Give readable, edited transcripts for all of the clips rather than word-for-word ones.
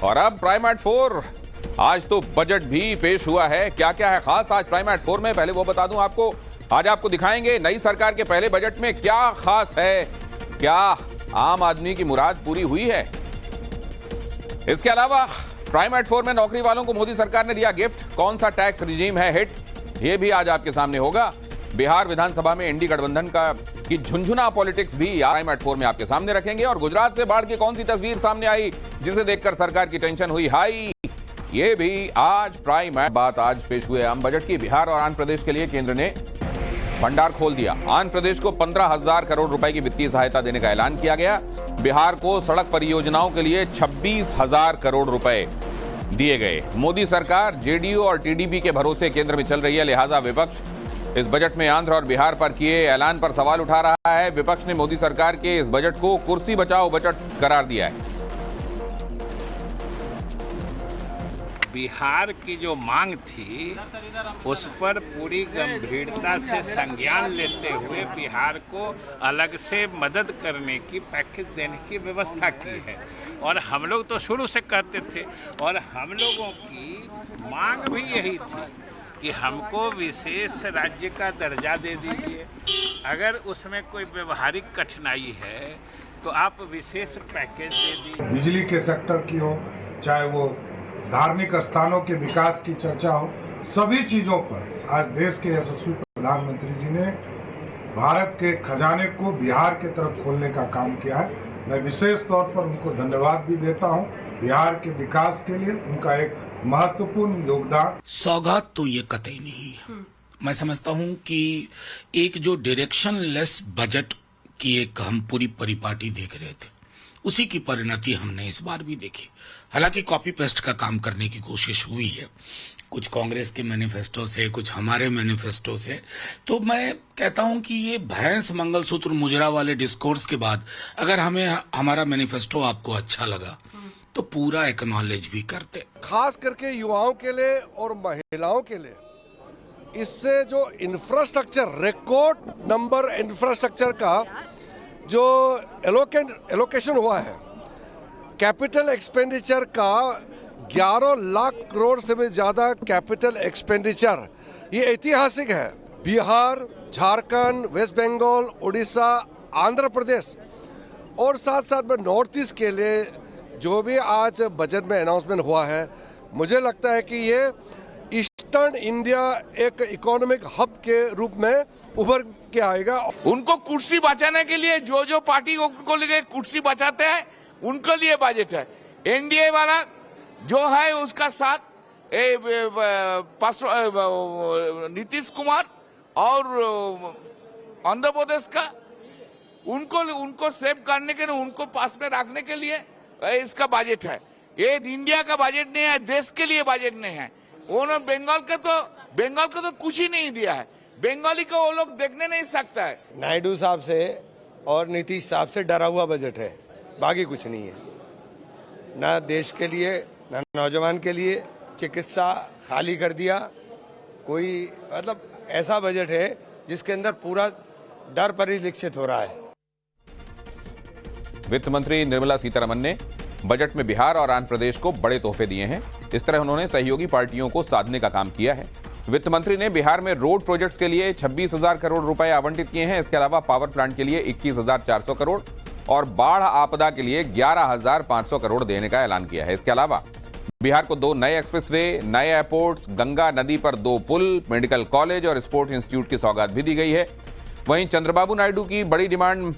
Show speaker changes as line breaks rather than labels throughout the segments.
और अब prime eight 4 आज तो बजट भी पेश हुआ है। क्या क्या है खास आज प्राइम एट 4 में, पहले वो बता दूं आपको। आज आपको दिखाएंगे नई सरकार के पहले बजट में क्या खास है, क्या आम आदमी की मुराद पूरी हुई है। इसके अलावा प्राइम एट 4 में नौकरी वालों को मोदी सरकार ने दिया गिफ्ट, कौन सा टैक्स रिजीम है हिट, ये भी आज आपके सामने होगा। बिहार विधानसभा में एनडी गठबंधन की झुंझुना पॉलिटिक्स भी प्राइम एट 4 में आपके सामने रखेंगे। और गुजरात से बाढ़ की कौन सी तस्वीर सामने आई जिसे देखकर सरकार की टेंशन हुई हाई, ये भी आज प्राइम एट। बात आज पेश हुए आम बजट की। बिहार और आंध्र प्रदेश के लिए केंद्र ने भंडार खोल दिया। आंध्र प्रदेश को 15,000 करोड़ रुपए की वित्तीय सहायता देने का ऐलान किया गया। बिहार को सड़क परियोजनाओं के लिए 26,000 करोड़ रुपए दिए गए। मोदी सरकार जेडीयू और टीडीपी के भरोसे केंद्र में चल रही है, लिहाजा विपक्ष इस बजट में आंध्र और बिहार पर किए ऐलान पर सवाल उठा रहा है। विपक्ष ने मोदी सरकार के इस बजट को कुर्सी बचाओ बजट करार दिया है।
बिहार की जो मांग थी उस पर पूरी गंभीरता से संज्ञान लेते हुए बिहार को अलग से मदद करने की पैकेज देने की व्यवस्था की है। और हम लोग तो शुरू से कहते थे और हम लोगों की मांग भी यही थी कि हमको विशेष राज्य का दर्जा दे दीजिए। अगर उसमें कोई व्यवहारिक कठिनाई है तो आप विशेष पैकेज दे दीजिए।
बिजली के सेक्टर की हो, चाहे वो धार्मिक स्थानों के विकास की चर्चा हो, सभी चीजों पर आज देश के यशस्वी प्रधानमंत्री जी ने भारत के खजाने को बिहार के तरफ खोलने का काम किया है। मैं विशेष तौर पर उनको धन्यवाद भी देता हूं। बिहार के विकास के लिए उनका एक महत्वपूर्ण योगदान।
सौगात तो ये कतई नहीं है। मैं समझता हूं कि एक जो डायरेक्शन लेस बजट की एक हम पूरी परिपाटी देख रहे थे, उसी की परिणति हमने इस बार भी देखी। हालांकि कॉपी पेस्ट का काम करने की कोशिश हुई है, कुछ कांग्रेस के मैनिफेस्टो से, कुछ हमारे मैनिफेस्टो से। तो मैं कहता हूं कि ये भैंस मंगलसूत्र मुजरा वाले डिस्कोर्स के बाद अगर हमें हमारा मैनिफेस्टो आपको अच्छा लगा तो पूरा एक्नॉलेज भी करते।
खास करके युवाओं के लिए और महिलाओं के लिए इससे जो इंफ्रास्ट्रक्चर, रिकॉर्ड नंबर इंफ्रास्ट्रक्चर का जो एलोकेशन हुआ है, कैपिटल एक्सपेंडिचर का 11 लाख करोड़ से भी ज्यादा कैपिटल एक्सपेंडिचर, ये ऐतिहासिक है। बिहार, झारखंड, वेस्ट बंगाल, उड़ीसा, आंध्र प्रदेश और साथ साथ में नॉर्थ ईस्ट के लिए जो भी आज बजट में अनाउंसमेंट हुआ है, मुझे लगता है कि ये ईस्टर्न इंडिया एक इकोनॉमिक हब के रूप में उभर के आएगा।
उनको कुर्सी बचाने के लिए जो जो पार्टी उनको लिए कुर्सी बचाते हैं उनके लिए बजट है। एनडीए वाला जो है उसका साथ नीतीश कुमार और आंध्र प्रदेश का, उनको सेव करने के लिए, उनको पास में रखने के लिए इसका बजट है। ये इंडिया का बजट नहीं है, देश के लिए बजट नहीं है। उन्होंने बंगाल का तो कुछ ही नहीं दिया है। बंगाली को वो लोग देखने नहीं सकता है।
नायडू साहब से और नीतीश साहब से डरा हुआ बजट है, बाकी कुछ नहीं है। ना देश के लिए, ना नौजवान के लिए। चिकित्सा खाली कर दिया। कोई मतलब ऐसा बजट है जिसके अंदर पूरा डर परिलक्षित हो रहा है।
वित्त मंत्री निर्मला सीतारमण ने बजट में बिहार और आंध्र प्रदेश को बड़े तोहफे दिए हैं। इस तरह उन्होंने सहयोगी पार्टियों को साधने का काम किया है। वित्त मंत्री ने बिहार में रोड प्रोजेक्ट्स के लिए 26,000 करोड़ रुपए आवंटित किए हैं। इसके अलावा पावर प्लांट के लिए 21,400 करोड़ और बाढ़ आपदा के लिए 11,500 करोड़ देने का ऐलान किया है। इसके अलावा बिहार को 2 नए एक्सप्रेसवे, नए एयरपोर्ट्स, गंगा नदी पर 2 पुल, मेडिकल कॉलेज और स्पोर्ट्स इंस्टीट्यूट की सौगात भी दी गई है। वहीं चंद्रबाबू नायडू की बड़ी डिमांड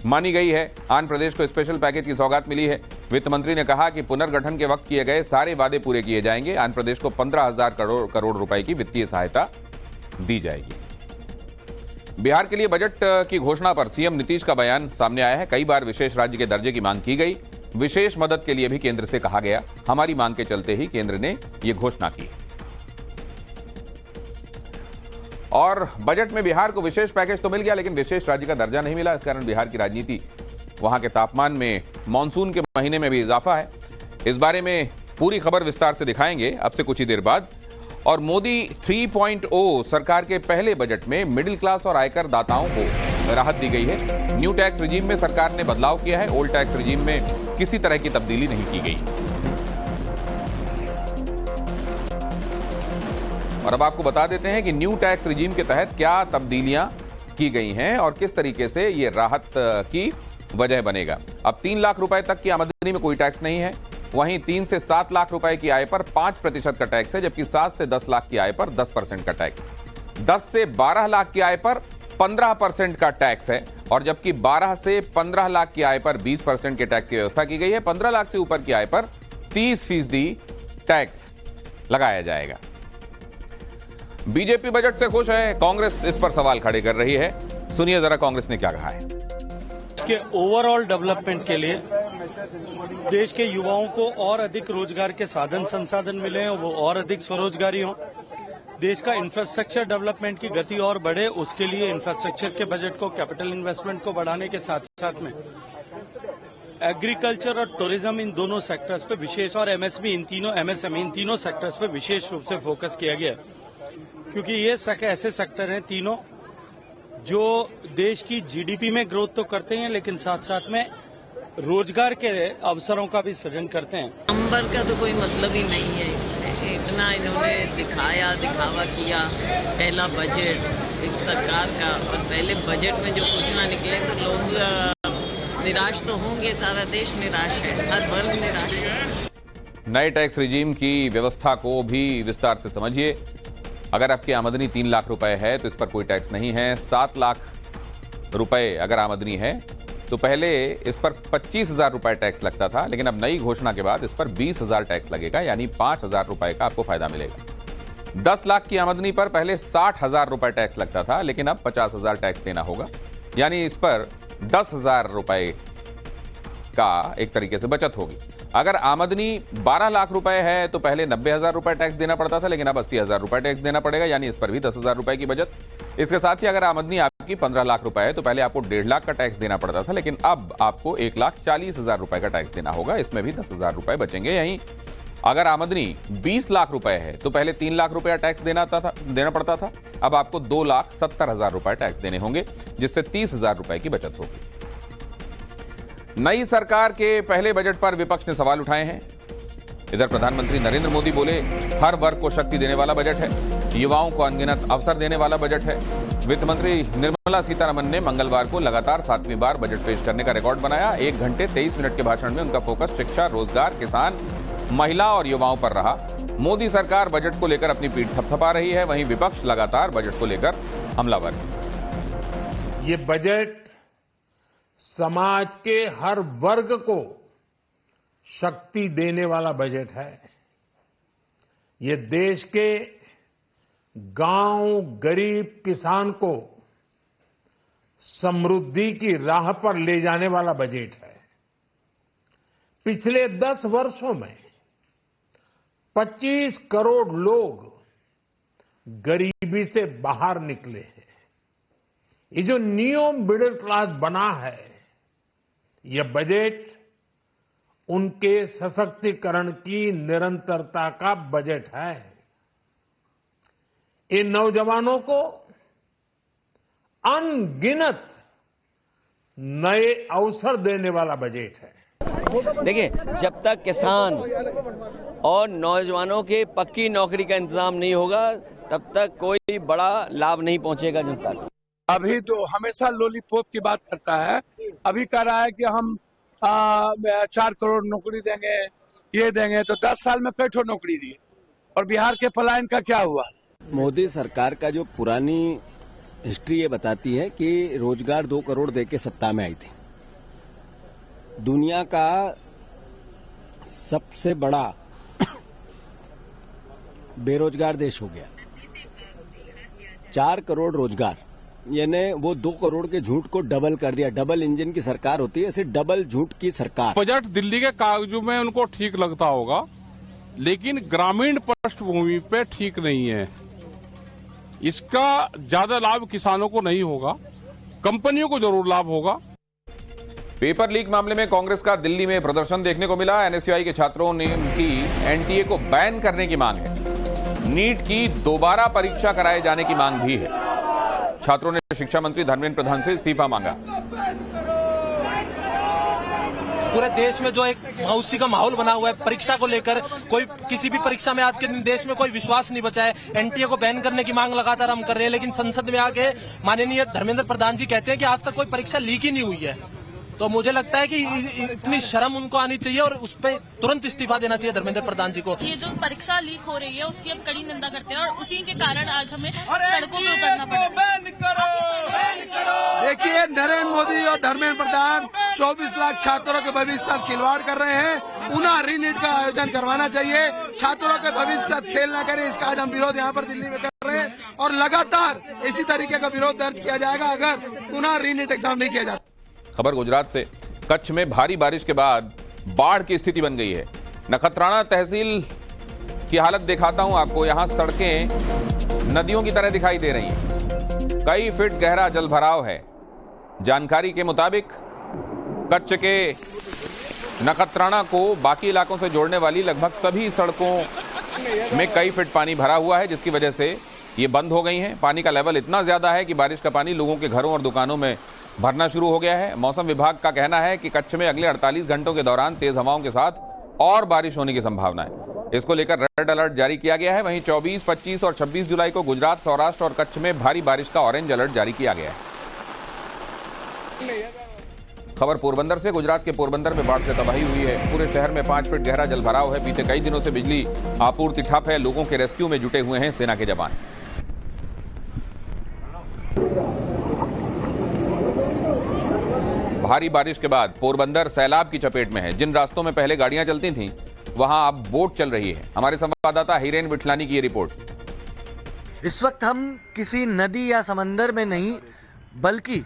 मानी गई है। आंध्र प्रदेश को स्पेशल पैकेज की सौगात मिली है। वित्त मंत्री ने कहा कि पुनर्गठन के वक्त किए गए सारे वादे पूरे किए जाएंगे। आंध्र प्रदेश को 15,000 करोड़ रुपए की वित्तीय सहायता दी जाएगी। बिहार के लिए बजट की घोषणा पर सीएम नीतीश का बयान सामने आया है। कई बार विशेष राज्य के दर्जे की मांग की गई, विशेष मदद के लिए भी केंद्र से कहा गया। हमारी मांग के चलते ही केंद्र ने यह घोषणा की। और बजट में बिहार को विशेष पैकेज तो मिल गया, लेकिन विशेष राज्य का दर्जा नहीं मिला। इस कारण बिहार की राजनीति, वहां के तापमान में मानसून के महीने में भी इजाफा है। इस बारे में पूरी खबर विस्तार से दिखाएंगे अब से कुछ ही देर बाद। और मोदी 3.0 सरकार के पहले बजट में मिडिल क्लास और आयकर दाताओं को राहत दी गई है। न्यू टैक्स रिजीम में सरकार ने बदलाव किया है। ओल्ड टैक्स रिजीम में किसी तरह की तब्दीली नहीं की गई। और अब आपको बता देते हैं कि न्यू टैक्स रिजीम के तहत क्या तब्दीलियां की गई हैं और किस तरीके से ये राहत की वजह बनेगा। अब 3 लाख रुपए तक की आमदनी में कोई टैक्स नहीं है। वहीं 3 से 7 लाख रुपए की आय पर 5% का टैक्स है, जबकि 7 से 10 लाख की आय पर 10% का टैक्स। 10 से 12 लाख की आय पर 15% का टैक्स है और जबकि 12 से 15 लाख की आय पर 20% के टैक्स की व्यवस्था की गई है। 15 लाख से ऊपर की आय पर 30% टैक्स लगाया जाएगा। बीजेपी बजट से खुश है, कांग्रेस इस पर सवाल खड़े कर रही है। सुनिए जरा कांग्रेस ने क्या कहा है।
के ओवरऑल डेवलपमेंट के लिए देश के युवाओं को और अधिक रोजगार के साधन संसाधन मिले, वो और अधिक स्वरोजगारी हो, देश का इंफ्रास्ट्रक्चर डेवलपमेंट की गति और बढ़े, उसके लिए इंफ्रास्ट्रक्चर के बजट को, कैपिटल इन्वेस्टमेंट को बढ़ाने के साथ साथ में एग्रीकल्चर और टूरिज्म इन दोनों सेक्टर्स पे विशेष, और एमएसएमई इन तीनों सेक्टर्स पे विशेष रूप से फोकस किया गया, क्योंकि ये ऐसे सेक्टर हैं तीनों जो देश की जीडीपी में ग्रोथ तो करते हैं, लेकिन साथ साथ में रोजगार के अवसरों का भी सृजन करते हैं।
नंबर का तो कोई मतलब ही नहीं है इसमें, इतना इन्होंने दिखावा किया। पहला बजट एक सरकार का, और पहले बजट में जो कुछ ना निकले तो लोग निराश तो होंगे, सारा देश निराश है, हर वर्ग निराश है।
नए टैक्स रिजीम की व्यवस्था को भी विस्तार से समझिए। अगर आपकी आमदनी 3 लाख रुपए है तो इस पर कोई टैक्स नहीं है। 7 लाख रुपए अगर आमदनी है तो पहले इस पर 25,000 रुपए टैक्स लगता था, लेकिन अब नई घोषणा के बाद इस पर 20,000 टैक्स लगेगा, यानी 5,000 रुपए का आपको फायदा मिलेगा। 10 लाख की आमदनी पर पहले 60,000 रुपए टैक्स लगता था, लेकिन अब 50,000 टैक्स देना होगा, यानी इस पर 10,000 रुपए का एक तरीके से बचत होगी। अगर आमदनी 12 लाख रुपए है तो पहले 90,000 रुपए टैक्स देना पड़ता था, लेकिन अब 80,000 रुपए टैक्स देना पड़ेगा, यानी इस पर भी 10,000 रुपए की बचत। इसके साथ ही अगर आमदनी आपकी 15 लाख रुपए है तो पहले आपको 1.5 लाख का टैक्स देना पड़ता था, लेकिन अब आपको 1,40,000 रुपए का टैक्स देना होगा, इसमें भी 10,000 रुपए बचेंगे। यहीं अगर आमदनी 20 लाख रुपए है तो पहले 3 लाख रुपया टैक्स देना पड़ता था, अब आपको 2,70,000 रुपए टैक्स देने होंगे, जिससे 30,000 रुपए की बचत होगी। नई सरकार के पहले बजट पर विपक्ष ने सवाल उठाए हैं। इधर प्रधानमंत्री नरेंद्र मोदी बोले, हर वर्ग को शक्ति देने वाला बजट है, युवाओं को अनगिनत अवसर देने वाला बजट है। वित्त मंत्री निर्मला सीतारमण ने मंगलवार को लगातार 7वीं बार बजट पेश करने का रिकॉर्ड बनाया। 1 घंटे 23 मिनट के भाषण में उनका फोकस शिक्षा, रोजगार, किसान, महिला और युवाओं पर रहा। मोदी सरकार बजट को लेकर अपनी पीठ थपथपा रही है, वहीं विपक्ष लगातार बजट को लेकर हमलावर है।
ये बजट समाज के हर वर्ग को शक्ति देने वाला बजट है। ये देश के गांव, गरीब किसान को समृद्धि की राह पर ले जाने वाला बजट है। पिछले 10 वर्षों में 25 करोड़ लोग गरीबी से बाहर निकले हैं। ये जो न्यू मिडिल क्लास बना है, यह बजट उनके सशक्तिकरण की निरंतरता का बजट है। इन नौजवानों को अनगिनत नए अवसर देने वाला बजट है।
देखिए, जब तक किसान और नौजवानों के पक्की नौकरी का इंतजाम नहीं होगा, तब तक कोई बड़ा लाभ नहीं पहुंचेगा जनता को।
अभी तो हमेशा लॉलीपॉप की बात करता है, अभी कह रहा है कि हम 4 करोड़ नौकरी देंगे, ये देंगे, तो 10 साल में कई ठो नौकरी दी, और बिहार के पलायन का क्या हुआ?
मोदी सरकार का जो पुरानी हिस्ट्री ये बताती है कि रोजगार 2 करोड़ देके सत्ता में आई थी। दुनिया का सबसे बड़ा बेरोजगार देश हो गया। 4 करोड़ रोजगार, यानी वो 2 करोड़ के झूठ को डबल कर दिया। डबल इंजन की सरकार होती है, ऐसे डबल झूठ की सरकार।
बजट दिल्ली के कागजों में उनको ठीक लगता होगा, लेकिन ग्रामीण पृष्ठभूमि पे ठीक नहीं है। इसका ज्यादा लाभ किसानों को नहीं होगा, कंपनियों को जरूर लाभ होगा।
पेपर लीक मामले में कांग्रेस का दिल्ली में प्रदर्शन देखने को मिला। एनएसयूआई के छात्रों ने उनकी एनटीए को बैन करने की मांग है। नीट की दोबारा परीक्षा कराए जाने की मांग भी है। छात्रों ने शिक्षा मंत्री धर्मेंद्र प्रधान से इस्तीफा मांगा।
पूरे देश में जो एक मायूसी का माहौल बना हुआ है परीक्षा को लेकर, कोई किसी भी परीक्षा में आज के दिन देश में कोई विश्वास नहीं बचा है। एनटीए को बैन करने की मांग लगातार हम कर रहे हैं, लेकिन संसद में आके माननीय धर्मेंद्र प्रधान जी कहते हैं कि आज तक कोई परीक्षा लीक ही नहीं हुई है। तो मुझे लगता है कि इतनी शर्म उनको आनी चाहिए और उस पर तुरंत इस्तीफा देना चाहिए धर्मेंद्र प्रधान जी को।
ये जो परीक्षा लीक हो रही है उसकी हम कड़ी निंदा करते हैं और उसी के कारण आज हमें सड़कों पर उतरना पड़ा।
देखिए, नरेंद्र मोदी और धर्मेंद्र प्रधान 24 लाख छात्रों के भविष्य के साथ खिलवाड़ कर रहे हैं। पुनः रीनीट का आयोजन करवाना चाहिए, छात्रों के भविष्य के साथ खेल न करें। इसका आज हम विरोध यहाँ पर दिल्ली में कर रहे हैं और लगातार इसी तरीके का विरोध दर्ज किया जाएगा अगर पुनः रीनीट एग्जाम नहीं किया जाता।
खबर गुजरात से। कच्छ में भारी बारिश के बाद बाढ़ की स्थिति बन गई है। नखत्राना तहसील की हालत दिखाता हूं आपको। यहां सड़कें नदियों की तरह दिखाई दे रही हैं। कई फीट गहरा जल भराव है। जानकारी के मुताबिक कच्छ के नखत्राना को बाकी इलाकों से जोड़ने वाली लगभग सभी सड़कों में कई फीट पानी भरा हुआ है, जिसकी वजह से ये बंद हो गई हैं। पानी का लेवल इतना ज्यादा है कि बारिश का पानी लोगों के घरों और दुकानों में भरना शुरू हो गया है। मौसम विभाग का कहना है कि कच्छ में अगले 48 घंटों के दौरान तेज हवाओं के साथ और बारिश होने की संभावना है। इसको लेकर रेड अलर्ट जारी किया गया है। वहीं 24, 25 और 26 जुलाई को गुजरात, सौराष्ट्र और कच्छ में भारी बारिश का ऑरेंज अलर्ट जारी किया गया है। खबर पोरबंदर से। गुजरात के पोरबंदर में बाढ़ से तबाही हुई है। पूरे शहर में 5 फीट गहरा जल भराव है। बीते कई दिनों से बिजली आपूर्ति ठप है। लोगों के रेस्क्यू में जुटे हुए हैं सेना के जवान। भारी बारिश के बाद पोरबंदर सैलाब की चपेट में है। जिन रास्तों में पहले गाड़ियां चलती थीं, वहां अब बोट चल रही है। हमारे संवाददाता हिरेन विठलानी की ये रिपोर्ट।
इस वक्त हम किसी नदी या समंदर में नहीं, बल्कि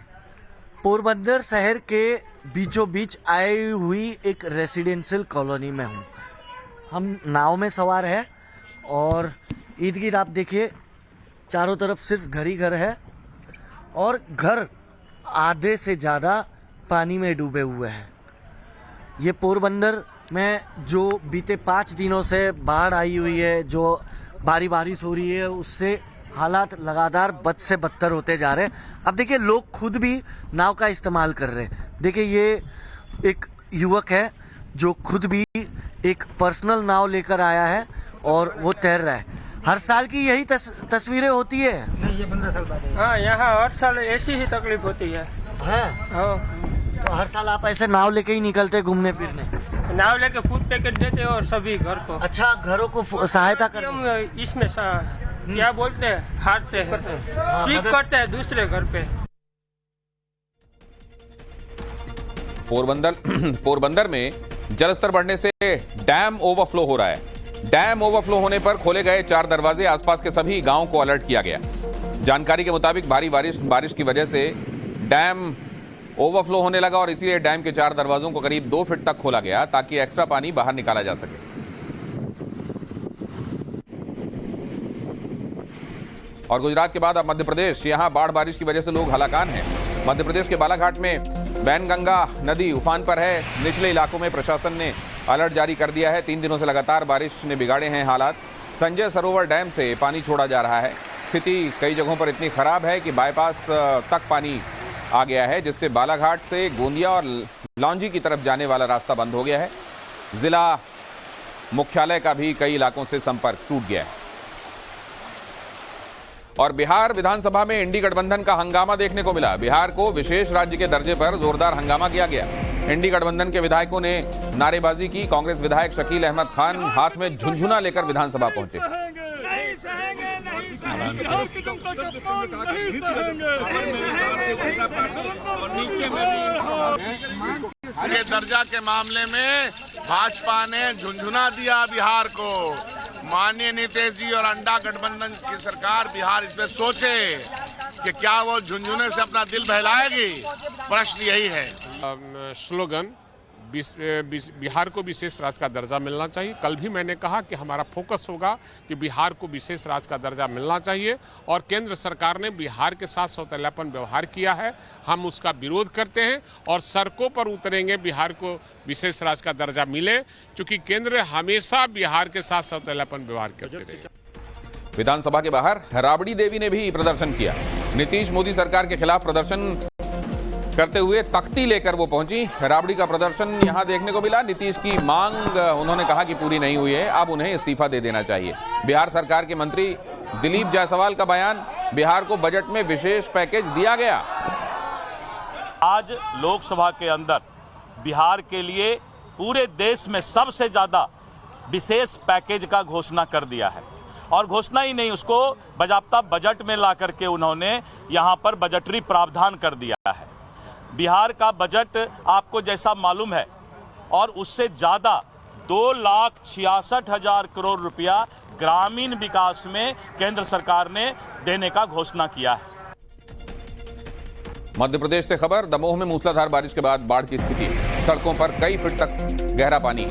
पोरबंदर शहर के बीचों बीच आई हुई एक रेसिडेंशियल कॉलोनी में हूँ। हम नाव में सवार है और इर्द गिर्द आप देखिए चारों तरफ सिर्फ घर ही घर है और घर आधे से ज़्यादा पानी में डूबे हुए हैं। ये पोरबंदर में जो बीते 5 दिनों से बाढ़ आई हुई है, जो भारी बारिश हो रही है, उससे हालात लगातार बद से बदतर होते जा रहे हैं। अब देखिए, लोग खुद भी नाव का इस्तेमाल कर रहे हैं। देखिए, ये एक युवक है जो खुद भी एक पर्सनल नाव लेकर आया है और वो तैर रहा है। हर साल की यही तस्वीरें होती है।
ये 15 साल बाद। हाँ, यहाँ हर साल ऐसी ही तकलीफ होती है।
तो हर साल आप ऐसे नाव लेके ही निकलते घूमने फिरने?
नाव लेके फूड पैकेट देते और सभी घर को।
अच्छा, घरों को सहायता कर
इसमें क्या बोलते हैं, हारते हैं, स्वीप करते हैं दूसरे घर पे।
पोरबंदर में जलस्तर बढ़ने से डैम ओवरफ्लो हो रहा है। डैम ओवरफ्लो होने पर खोले गए 4 दरवाजे। आसपास के सभी गांवों को अलर्ट किया गया। जानकारी के मुताबिक भारी बारिश की वजह से डैम ओवरफ्लो होने लगा और इसीलिए डैम के 4 दरवाजों को करीब 2 फीट तक खोला गया ताकि एक्स्ट्रा पानी बाहर निकाला जा सके। और गुजरात के बाद अब मध्य प्रदेश। यहां बाढ़ बारिश की वजह से लोग हलाकान हैं। मध्य प्रदेश के बालाघाट में बैनगंगा नदी उफान पर है। निचले इलाकों में प्रशासन ने अलर्ट जारी कर दिया है। 3 दिनों से लगातार बारिश ने बिगाड़े हैं हालात। संजय सरोवर डैम से पानी छोड़ा जा रहा है। स्थिति कई जगहों पर इतनी खराब है कि बाईपास तक पानी आ गया है, जिससे बालाघाट से गोंदिया और लौंजी की तरफ जाने वाला रास्ता बंद हो गया है। जिला मुख्यालय का भी कई इलाकों से संपर्क टूट गया है। और बिहार विधानसभा में इंडी गठबंधन का हंगामा देखने को मिला। बिहार को विशेष राज्य के दर्जे पर जोरदार हंगामा किया गया। इंडी गठबंधन के विधायकों ने नारेबाजी की। कांग्रेस विधायक शकील अहमद खान हाथ में झुनझुना लेकर विधानसभा पहुंचे।
के दर्जा के मामले में भाजपा ने झुनझुना दिया बिहार को। माननीय नीतीश जी और अंडा गठबंधन की सरकार बिहार इस पे सोचे कि क्या वो झुनझुने से अपना दिल बहलाएगी। प्रश्न यही है।
स्लोगन बिहार को विशेष राज्य का दर्जा मिलना चाहिए। कल भी मैंने कहा कि हमारा फोकस होगा कि बिहार को विशेष राज्य का दर्जा मिलना चाहिए और केंद्र सरकार ने बिहार के साथ सौतेलापन व्यवहार किया है। हम उसका विरोध करते हैं और सड़कों पर उतरेंगे बिहार को विशेष राज्य का दर्जा मिले, क्योंकि केंद्र हमेशा बिहार के साथ सौतेलापन व्यवहार करते रहे।
विधानसभा के बाहर राबड़ी देवी ने भी प्रदर्शन किया। नीतीश मोदी सरकार के खिलाफ प्रदर्शन करते हुए तख्ती लेकर वो पहुंची। राबड़ी का प्रदर्शन यहां देखने को मिला। नीतीश की मांग उन्होंने कहा कि पूरी नहीं हुई है, अब उन्हें इस्तीफा दे देना चाहिए। बिहार सरकार के मंत्री दिलीप जायसवाल का बयान, बिहार को बजट में विशेष पैकेज दिया गया।
आज लोकसभा के अंदर बिहार के लिए पूरे देश में सबसे ज्यादा विशेष पैकेज का घोषणा कर दिया है, और घोषणा ही नहीं, उसको बाकायदा बजट में ला करके उन्होंने यहां पर बजटरी प्रावधान कर दिया है। बिहार का बजट आपको जैसा मालूम है, और उससे ज्यादा 2,66,000 करोड़ रुपया ग्रामीण विकास में केंद्र सरकार ने देने का घोषणा किया है।
मध्य प्रदेश से खबर, दमोह में मूसलाधार बारिश के बाद बाढ़ की स्थिति, सड़कों पर कई फीट तक गहरा पानी,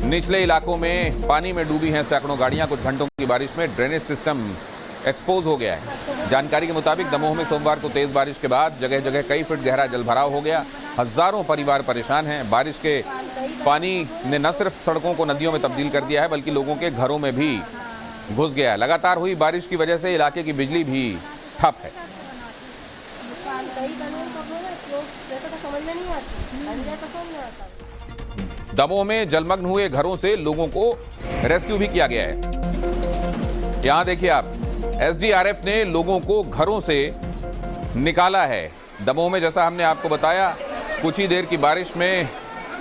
निचले इलाकों में पानी में डूबी हैं सैकड़ों गाड़ियां। कुछ घंटों की बारिश में ड्रेनेज सिस्टम एक्सपोज हो गया है। जानकारी के मुताबिक दमोह में सोमवार को तेज बारिश के बाद जगह जगह कई फीट गहरा जलभराव हो गया। हजारों परिवार परेशान हैं। बारिश के पानी ने न सिर्फ सड़कों को नदियों में तब्दील कर दिया है, बल्कि लोगों के घरों में भी घुस गया है। लगातार हुई बारिश की वजह से इलाके की बिजली भी ठप है। दमोह में जलमग्न हुए घरों से लोगों को रेस्क्यू भी किया गया है। यहां देखिए आप, एसडीआरएफ ने लोगों को घरों से निकाला है। दमोह में जैसा हमने आपको बताया, कुछ ही देर की बारिश में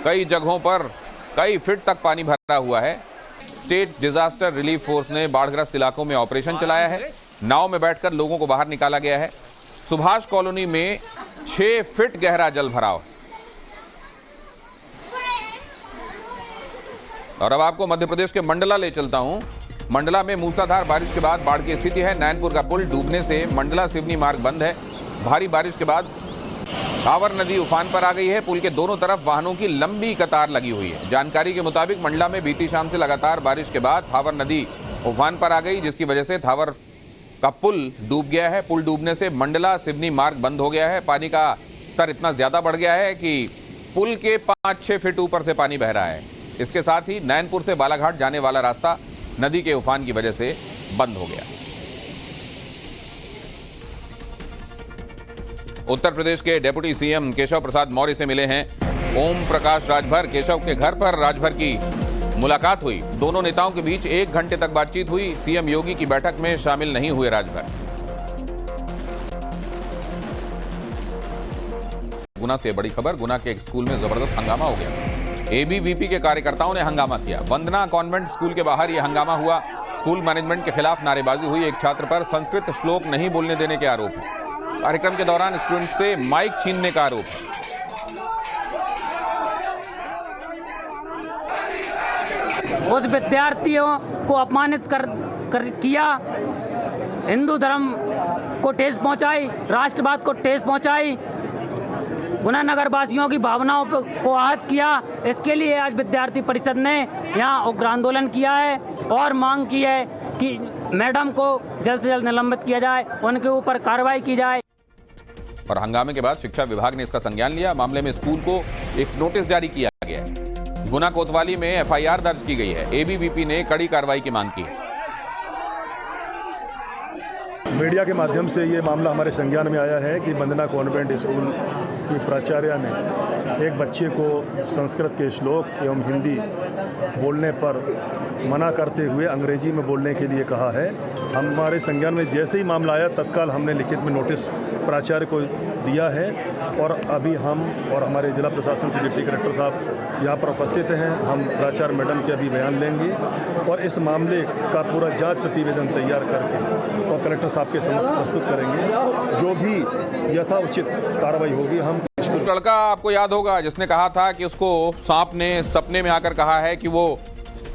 कई जगहों पर कई फीट तक पानी भरा हुआ है। स्टेट डिजास्टर रिलीफ फोर्स ने बाढ़ग्रस्त इलाकों में ऑपरेशन चलाया है। नाव में बैठकर लोगों को बाहर निकाला गया है। सुभाष कॉलोनी में 6 फीट गहरा जल भराव। और अब आपको मध्य प्रदेश के मंडला ले चलता हूं। मंडला में मूसलाधार बारिश के बाद बाढ़ की स्थिति है। नैनपुर का पुल डूबने से मंडला सिवनी मार्ग बंद है। भारी बारिश के बाद थावर नदी उफान पर आ गई है। पुल के दोनों तरफ वाहनों की लंबी कतार लगी हुई है। जानकारी के मुताबिक मंडला में बीती शाम से लगातार बारिश के बाद थावर नदी उफान पर आ गई, जिसकी वजह से थावर का पुल डूब गया है। पुल डूबने से मंडला सिवनी मार्ग बंद हो गया है। पानी का स्तर इतना ज्यादा बढ़ गया है कि पुल के 5-6 फीट ऊपर से पानी बह रहा है। इसके साथ ही नैनपुर से बालाघाट जाने वाला रास्ता नदी के उफान की वजह से बंद हो गया। उत्तर प्रदेश के डिप्टी सीएम केशव प्रसाद मौर्य से मिले हैं ओम प्रकाश राजभर। केशव के घर पर राजभर की मुलाकात हुई। दोनों नेताओं के बीच 1 घंटे तक बातचीत हुई। सीएम योगी की बैठक में शामिल नहीं हुए राजभर। गुना से बड़ी खबर, गुना के एक स्कूल में जबरदस्त हंगामा हो गया। एबीवीपी के कार्यकर्ताओं ने हंगामा किया। वंदना कॉन्वेंट स्कूल के बाहर यह हंगामा हुआ। स्कूल मैनेजमेंट के खिलाफ नारेबाजी हुई। एक छात्र पर संस्कृत श्लोक नहीं बोलने देने के आरोप है। कार्यक्रम के दौरान स्टूडेंट से माइक छीनने का आरोप है।
उस विद्यार्थियों को अपमानित कर किया, हिंदू धर्म को ठेस पहुंचाई, राष्ट्रवाद को ठेस पहुंचाई, गुना नगर वासियों की भावनाओं को आहत किया। इसके लिए आज विद्यार्थी परिषद ने यहाँ उग्र आंदोलन किया है और मांग की है कि मैडम को जल्द से जल्द निलंबित किया जाए, उनके ऊपर कार्रवाई की जाए।
और हंगामे के बाद शिक्षा विभाग ने इसका संज्ञान लिया। मामले में स्कूल को एक नोटिस जारी किया गया है। गुना कोतवाली में एफआईआर दर्ज की गई है। एबीवीपी ने कड़ी कार्रवाई की मांग की है।
मीडिया के माध्यम से ये मामला हमारे संज्ञान में आया है कि वंदना कॉन्वेंट स्कूल की प्राचार्य ने एक बच्चे को संस्कृत के श्लोक एवं हिंदी बोलने पर मना करते हुए अंग्रेजी में बोलने के लिए कहा है। हमारे संज्ञान में जैसे ही मामला आया तत्काल हमने लिखित में नोटिस प्राचार्य को दिया है और अभी हम और हमारे जिला प्रशासन से डिप्टी कलेक्टर साहब यहाँ पर उपस्थित हैं। हम प्राचार्य मैडम के अभी बयान लेंगे और इस मामले का पूरा जांच प्रतिवेदन तैयार करके और कलेक्टर साहब के समक्ष प्रस्तुत करेंगे। जो भी यथाउचित कार्रवाई होगी हम।
लड़का आपको याद होगा जिसने कहा था कि उसको सांप ने सपने में आकर कहा है कि वो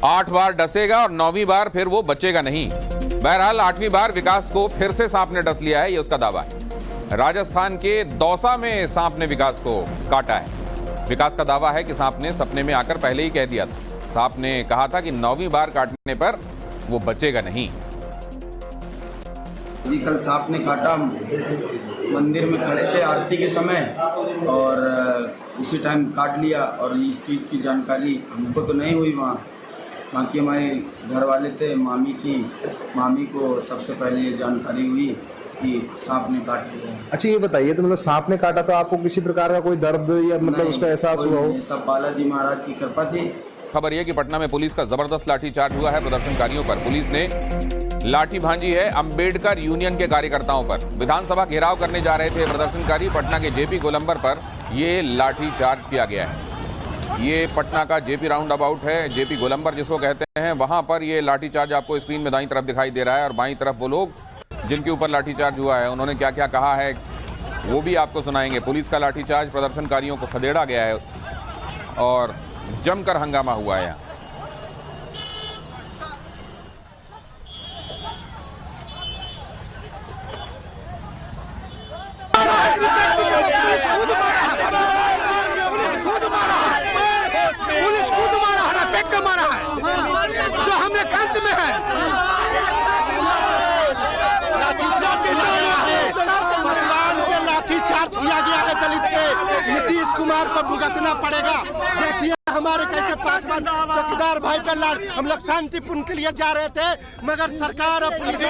8 बार डसेगा और 9वीं बार फिर वो बचेगा नहीं। बहरहाल 8वीं बार विकास को फिर से सांप ने डस लिया है, ये उसका दावा है। राजस्थान के दौसा में सांप ने विकास को काटा है। विकास का दावा है कि सांप ने सपने में आकर पहले ही कह दिया था। सांप ने कहा था कि 9वीं बार काटने पर वो बचेगा नहीं।
कल सांप ने काटा, मंदिर में खड़े थे आरती के समय और उसी टाइम काट लिया और इस चीज़ की जानकारी हमको तो नहीं हुई। वहाँ की हमारे घर वाले थे, मामी थी, मामी को सबसे पहले ये जानकारी हुई कि सांप ने काट लिया।
अच्छा ये बताइए, तो मतलब सांप ने काटा तो आपको किसी प्रकार का कोई दर्द या मतलब उसका एहसास हुआ हो?
सब बालाजी महाराज की कृपा थी।
खबर यह कि पटना में पुलिस का जबरदस्त लाठीचार्ज हुआ है प्रदर्शनकारियों पर। पुलिस ने लाठी भांजी है अंबेडकर यूनियन के कार्यकर्ताओं पर। विधानसभा घेराव करने जा रहे थे प्रदर्शनकारी। पटना के जेपी गोलंबर पर यह लाठीचार्ज किया गया है। ये पटना का जेपी राउंड अबाउट है, जेपी गोलंबर जिसको कहते हैं, वहां पर ये लाठीचार्ज आपको स्क्रीन में दाईं तरफ दिखाई दे रहा है। और बाईं तरफ वो लोग जिनके ऊपर लाठीचार्ज हुआ है, उन्होंने क्या क्या कहा है वो भी आपको सुनाएंगे। पुलिस का लाठीचार्ज, प्रदर्शनकारियों को खदेड़ा गया है और जमकर हंगामा हुआ है।
पुलिस खुद मारा है, पेट का मारा है, जो हमें कंत में है। लाठीचार्ज किया गया है दलित पे। नीतीश कुमार को भुगतना पड़ेगा। देखिए हमारे कैसे 5 बार चौकीदार भाई पे लाठ। हम लोग शांतिपूर्ण के लिए जा रहे थे, मगर सरकार और पुलिस